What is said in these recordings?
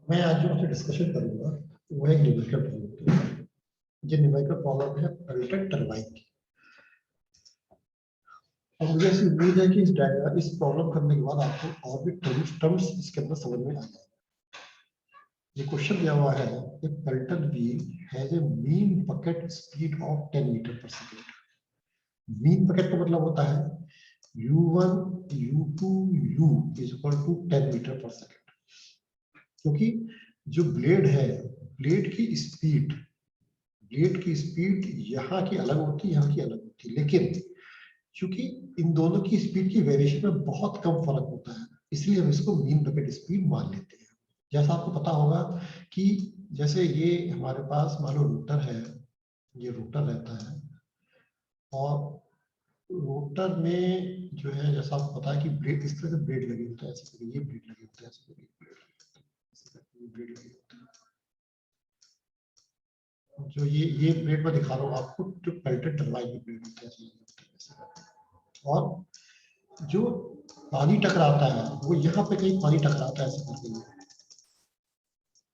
मैं आज जो आपसे डिस्कशन करूंगा वो एक न्यूमेरिकल प्रॉब्लम है। ये न्यूमेरिकल प्रॉब्लम है पेल्टेड टरबाइन की। और मुझे ऐसी उम्मीद है कि इस प्रॉब्लम करने के बाद आपको और भी टर्म्स इसके अंदर समझ में आ जाए। ये क्वेश्चन दिया हुआ है कि Pelton wheel has a mean bucket speed of 10 metre per second. Mean bucket का मतलब होता है u1 u2 u is equal to 10 metre per second. क्योंकि जो ब्लेड है, ब्लेड की स्पीड यहाँ की अलग होती है, यहाँ की अलग होती है, लेकिन क्योंकि इन दोनों की स्पीड की वेरिएशन में बहुत कम फर्क होता है, इसलिए हम इसको मीन बकेट स्पीड मान लेते हैं। जैसा आपको पता होगा कि जैसे ये हमारे पास मान लो रोटर है, ये रोटर रहता है और रोटर में जो है जैसा आपको पता है कि ब्लेड इस तरह से ब्लेड लगे होते हैं, ऐसे करके ये ब्लेड लगे होते हैं, ऐसे करके ब्लेड लगे होते हैं। जो ये ब्लेड में दिखा रहा हूँ आपको, जो पेल्टेड टरबाइन की ब्लेड होती है। और जो पानी टकराता है वो यहाँ पे कहीं पानी टकराता है, ऐसे करके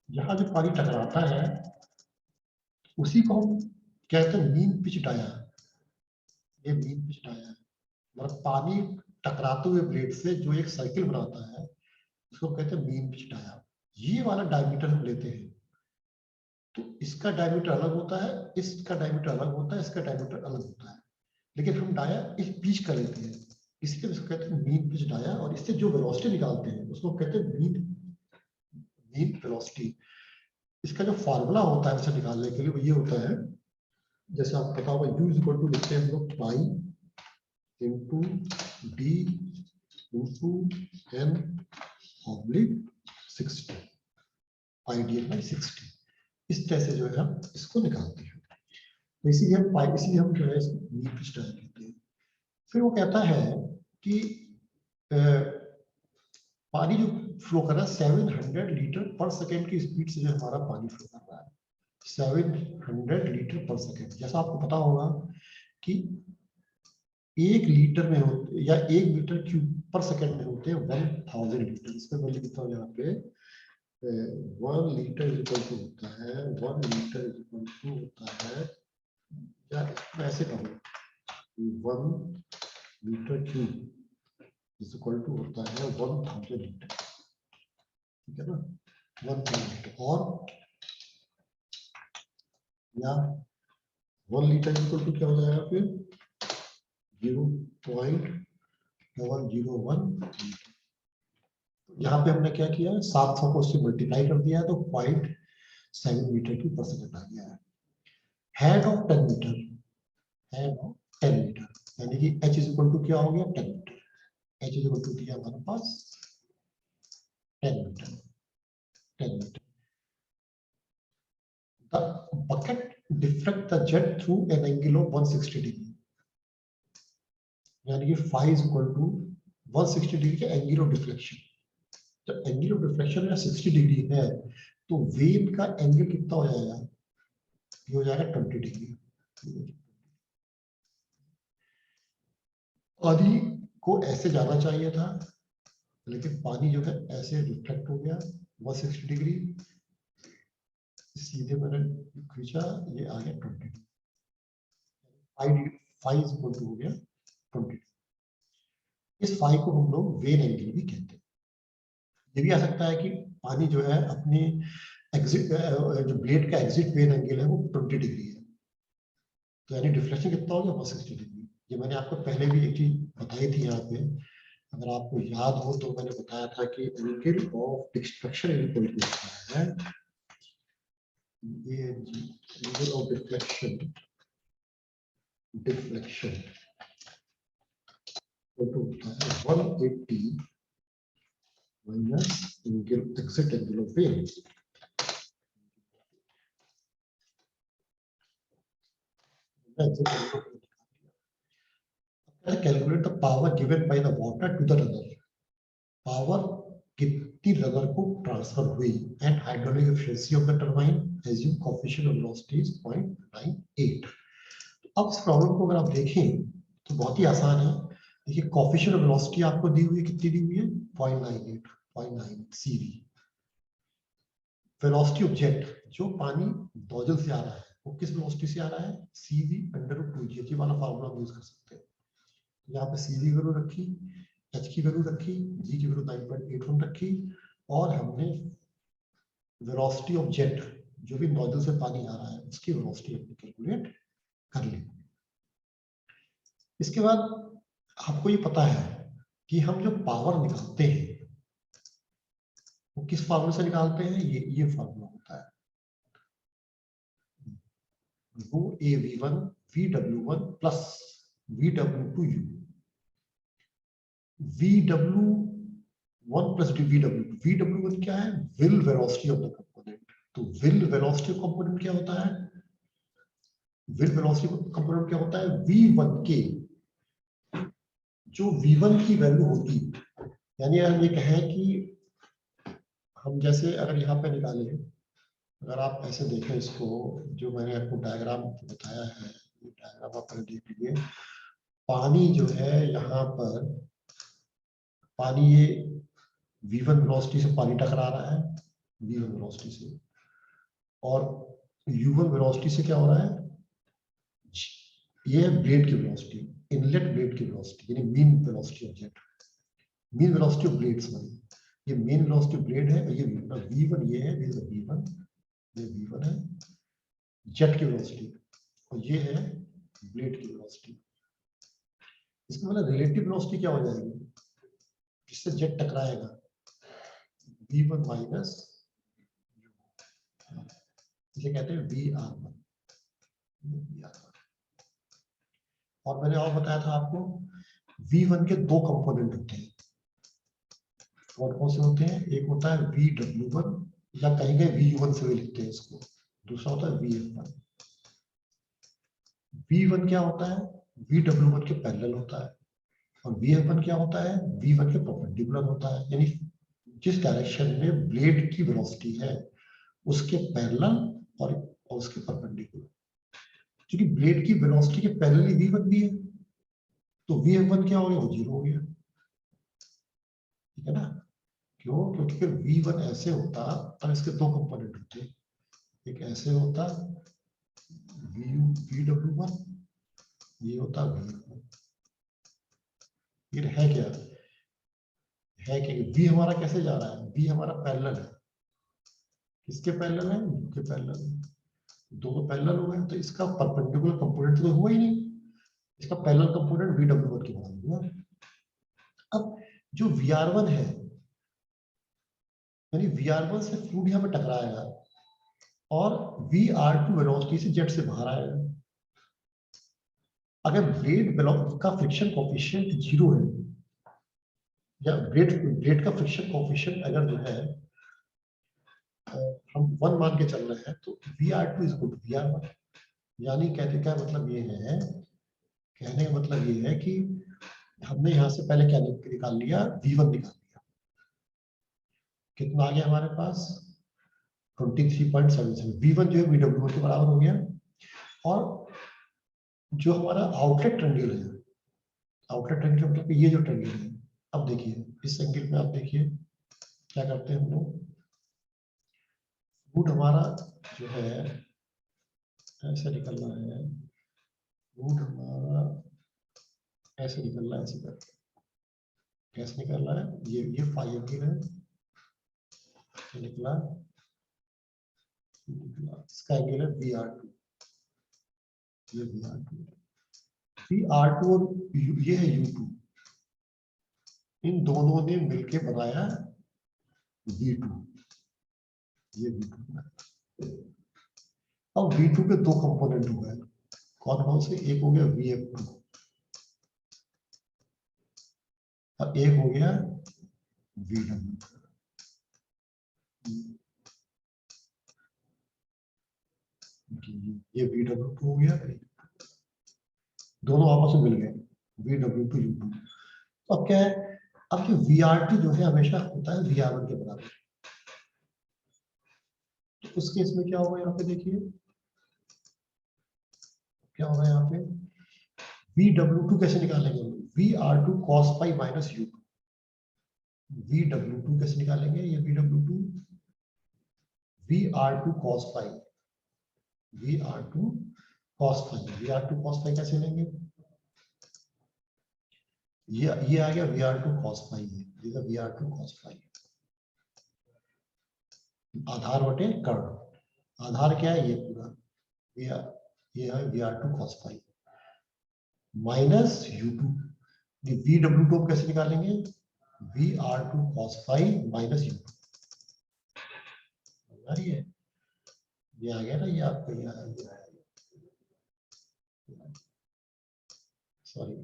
यहाँ जो पानी टकराता है उसी को हम कहते हैं मीन पिच डाया। ये मीन पिच डाया है, मतलब पानी टकराते हुए ब्लेड से जो एक सर्किल बनाता है उसको कहते हैं मीन पिच डाया। ये वाला डायमीटर हम लेते हैं तो इसका डायमीटर अलग होता है, इसका डायमीटर अलग होता है, इसका डायमीटर अलग होता है, लेकिन हम डाया इस पिच का लेते हैं, इसलिए इसको कहते हैं मीन पिच डाया। और इससे जो वेलोसिटी निकालते हैं उसको कहते हैं मीन वेलोसिटी। इसका जो फार्मूला होता है इसे निकालने के लिए वो ये होता है, जैसे आपको पता होगा u इक्वल टू लिखते हैं हम लोग pi into D into N oblique 60 pi D by 60। इस तरह से जो है हम इसको निकालते हैं, तो इसीलिए हम जो है इसको मीन पिच डाया कहते हैं। फिर वो कहता है कि पानी जो फ्लो कर रहा है 700 लीटर पर सेकेंड की स्पीड से जो हमारा पानी फ्लो कर रहा है, 700 लीटर पर सेकेंड। जैसा आपको पता होगा कि 1 लीटर में होते या 1 मीटर क्यूब पर सेकेंड में होते हैं 1000 लीटर। इसका मैं लिखता हूँ यहाँ पे 1 लीटर इक्वल टू होता है 1 लीटर इक्वल टू होता है, या इसको ऐसे कहूँ 1 metre cube is equal to होता है 1000 लीटर, ठीक है ना, 1000 लीटर। और या 1 लीटर इक्वल टू क्या हो जाएगा फिर 0.101 लीटर। यहाँ पे हमने क्या किया है 700 को उससे मल्टीप्लाई कर दिया है तो 0.7 मीटर की पर सेकंड आ गया है। Head of 10 metre, head of 10 metre यानी कि h इज इक्वल टू क्या हो गया 10 metre. h is equal to दिया हमारे पास 10 metre, 10 metre. The bucket deflect the jet through an angle of 160 degree, यानी कि phi is equal to 160 degree के एंगल ऑफ डिफ्लेक्शन। जब एंगल ऑफ डिफ्लेक्शन में 60 डिग्री है तो वेव का एंगल कितना हो जाएगा, ये हो जाएगा 20 डिग्री। पानी को ऐसे जाना चाहिए था लेकिन पानी जो है ऐसे रिफ्लेक्ट हो गया 160 डिग्री, सीधे मैंने खींचा ये आ गया 20 degree, phi is equal to हो गया 20। इस फाई को हम लोग वेन एंगल भी कहते हैं। ये भी आ सकता है कि पानी जो है अपनी एग्जिट जो ब्लेड का एग्जिट वेन एंगल है वो 20 डिग्री है, तो यानी डिफ्लेक्शन कितना हो गया 160 डिग्री। ये मैंने आपको पहले भी एक चीज बताई थी यहाँ पे, अगर आपको याद हो तो मैंने बताया था कि angle of deflection equal to होता है ये एंगल ऑफ डिफ्लेक्शन होता है 180 minus angle exit angle of vane. Calculate the power given by the water to the runner. Power कितनी रनर को ट्रांसफर हुई and hydraulic efficiency of the turbine assume coefficient of velocity is 0.98। अब इस problem को अगर आप देखें तो बहुत ही आसान है। देखिए कोएफिशिएंट ऑफ वेलोसिटी आपको दी हुई है, कितनी दी हुई है 0.98 सीवी। वेलोसिटी ऑफ जेट, जो पानी नोजल से आ रहा है वो किस वेलोसिटी से आ रहा है, cv/2g, ये वाला फार्मूला हम यूज कर सकते हैं। यहाँ पे cv की वैल्यू रखी, h की वैल्यू रखी, g की वैल्यू 9.81 रखी, और हमने वेलोसिटी ऑफ जेट, जो भी नोजल से पानी आ रहा है उसकी वेलोसिटी हमने कैलकुलेट कर ली। इसके बाद आपको ये पता है कि हम जो पावर निकालते हैं वो किस फार्मूले से निकालते हैं, ये फार्मूला होता है वो AV1 VW1 plus VW2U। VW1 plus VW2, VW1 क्या है, will velocity of the component. तो विल वेलोसिटी ऑफ कंपोनेंट क्या होता है, विल वेलोसिटी कंपोनेंट क्या होता है, V1 के जो V1 की वैल्यू होती, यानी हम ये कहें कि हम जैसे अगर यहाँ पे निकाले, अगर आप ऐसे देखें इसको, जो मैंने आपको डायग्राम बताया है, ये डायग्राम आप पहले देख लीजिए। पानी जो है यहाँ पर, पानी ये V1 वेलोसिटी से पानी टकरा रहा है, V1 वेलोसिटी से, और U1 वेलोसिटी से क्या हो रहा है, ये ब्लेड की वेलोसिटी, इनलेट ब्लेड की वेलोसिटी, यानी mean velocity of jet, mean velocity of blade, sorry, ये मीन वेलोसिटी ऑफ ब्लेड है, ये V1 ये है, V1, ये V1 है जेट की वेलोसिटी, और ये है ब्लेड की वेलोसिटी। इसका मतलब रिलेटिव वेलोसिटी क्या हो जाएगी, जिससे जेट टकराएगा, V1 माइनस, इसे कहते हैं VR1। और मैंने और बताया था आपको, V1 के दो कंपोनेंट होते हैं, कौन कौन से होते हैं, एक होता है VW1, या कहीं कहीं VU1 से भी लिखते हैं इसको, दूसरा होता है VF1। V1 क्या होता है, VW1 के पैरेलल होता है, और VF1 क्या होता है, V1 के परपेंडिकुलर होता है, यानी जिस डायरेक्शन में ब्लेड की वेलोसिटी है उसके पैरेलल और उसके परपेंडिकुलर। क्योंकि ब्लेड की वेलोसिटी के पैरेलल V1 भी है, तो VF1 क्या हो गया, वो 0 हो गया, ठीक है ना। क्यों, क्योंकि फिर V1 ऐसे होता, और इसके दो कंपोनेंट होते, एक ऐसे होता VW1, ये होता VF1। ये है क्या, है कि V हमारा कैसे जा रहा है, V हमारा पैरेलल है, किसके पैरेलल है, U के पैरेलल है, दोनों पैरेलल हो गए, तो इसका परपेंडिकुलर कंपोनेंट तो हुआ ही नहीं, इसका पैरेलल कंपोनेंट VW1 के बराबर हुआ। अब जो VR1 है, यानी VR1 से फ्लूइड यहाँ पे टकराएगा, और VR2 वेलोसिटी से जेट से बाहर आएगा। अगर ब्लेड का फ्रिक्शन कोएफिशिएंट 0 है, या ब्लेड का फ्रिक्शन कोएफिशिएंट अगर जो है हम 1 मान के चल रहे हैं, तो VR2 is equal to VR1। यानी कहने का मतलब ये है, कहने का मतलब ये है कि हमने यहाँ से पहले क्या निकाल लिया, V1 निकाल लिया, कितना आ गया हमारे पास 23.77, V1 जो है VW1 के बराबर हो गया। और जो हमारा आउटलेट ट्रेंडियल है, आउटलेट ट्रेंडियल मतलब कि ये जो ट्रेंडियल है, अब देखिए इस एंगल में आप देखिए क्या करते हैं हम लोग, रूट हमारा जो है ऐसे निकल रहा है, रूट हमारा ऐसे निकल रहा है, ऐसे करके कैसे निकल रहा है, ये फाई एंगल है, निकला, इसका एंगल है VR2, ये VR2 और ये है U2, इन दोनों ने मिलके बनाया V2, ये V2। अब V2 के दो कंपोनेंट हो गए, कौन कौन से, एक हो गया VF2 और एक हो गया VW2। ये VW2 हो गया, दोनों आपस में मिल गए VW2 U2। तो अब क्या है, अब जो VRT जो है हमेशा होता है VR1 के बराबर, तो उस केस में क्या होगा, यहाँ पे देखिए क्या होगा, यहाँ पे VW2 कैसे निकालेंगे, VR2 cos pi minus U2, VW2 कैसे निकालेंगे, ये VW2 VR2 cos phi, VR2 cos phi, VR2 cos phi कैसे लेंगे? ये आ गया VR2 cos phi है, ये VR2 cos phi, आधार बटे कर्ण, आधार क्या है ये पूरा, ये है VR2 cos phi minus U2, ये VW2 कैसे निकालेंगे? VR2 cos phi minus U2, ये आ गया ना, ये आपको ये आया, सॉरी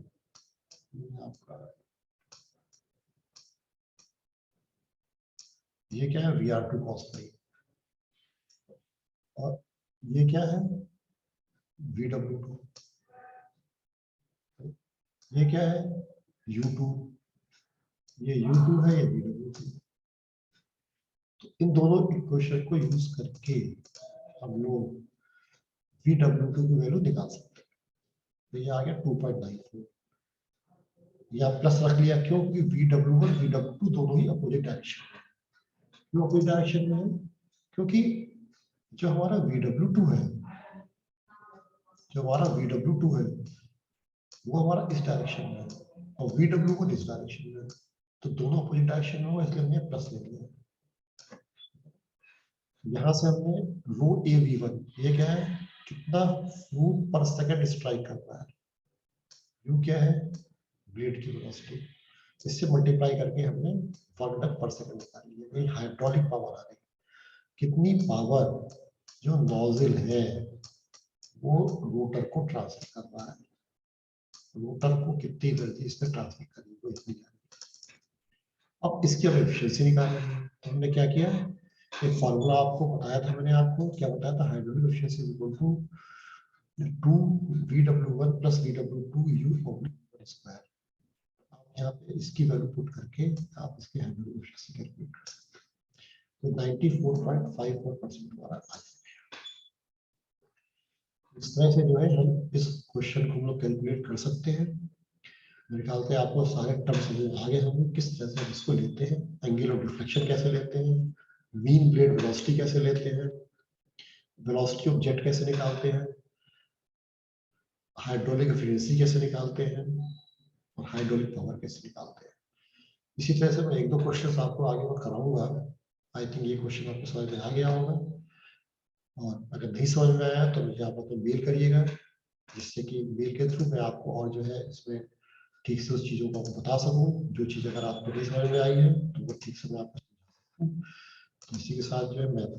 आपका ये क्या है? VR2 cos phi, और ये क्या है? VW2, ये क्या है? U2, ये U2 है, ये VW2। तो इन दोनों इक्वेशन को यूज करके हम लोग VW2 की वैल्यू निकाल सकते हैं। तो ये आ गया 2.94, या प्लस रख लिया, क्यों? क्योंकि VW1 VW2 दोनों ही अपोजिट डायरेक्शन में। क्यों अपोजिट डायरेक्शन में है? क्योंकि जो हमारा VW2 है, जो हमारा VW2 है वो हमारा इस डायरेक्शन में है और VW1 इस डायरेक्शन में है, तो दोनों अपोजिट डायरेक्शन में हो, इसलिए हमने प्लस ले लिया। यहाँ से हमने रो AV1, ये क्या है? कितना फूट पर सेकंड स्ट्राइक कर रहा है, यू क्या है? ब्लेड की वेलोसिटी, इससे मल्टीप्लाई करके हमने वर्क डन पर सेकंड निकाल लिया। ये हाइड्रोलिक पावर आ रही है, कितनी पावर जो नोजल है वो रोटर को ट्रांसफर कर रहा है, रोटर को कितनी एनर्जी इसमें ट्रांसफर करनी है वो इतनी। अब इसकी हम एफिशिएंसी निकालनी है, तो हमने क्या किया, एक फॉर्मूला आपको बताया था, मैंने आपको क्या बताया था, hydraulic efficiency is equal to 2VW1 plus VW2 U square. आप यहाँ पे इसकी वैल्यू पुट करके आप इसकी हाइड्रोलिक एफिशिएंसी कैलकुलेट कर सकते हैं। तो 94.54% हमारा आ जाएगा। इस तरह से जो है हम इस क्वेश्चन को हम लोग कैलकुलेट कर सकते हैं। मेरे ख्याल से आपको सारे टर्म समझ आगे हम किस तरह से इसको लेते हैं, एंगल ऑफ डिफ्लेक्शन कैसे लेते हैं, मीन ब्लेड वेलोसिटी कैसे लेते हैं, वेलोसिटी ऑफ जेट कैसे निकालते हैं, हाइड्रोलिक एफिशिएंसी कैसे निकालते हैं और हाइड्रोलिक पावर कैसे निकालते हैं। इसी तरह से मैं एक दो क्वेश्चन आपको आगे और कराऊंगा। आई थिंक ये क्वेश्चन आपको समझ में आ गया होगा, और अगर नहीं समझ में आया तो मुझे आप लोग मेल करिएगा, जिससे कि मेल के थ्रू मैं आपको और जो है इसमें ठीक से उस चीज़ों को बता सकूं। जो चीज़ अगर आपको नहीं समझ में आई है तो वो ठीक से मैं आपको समझा सकूं। तो इसी के साथ जो है मैं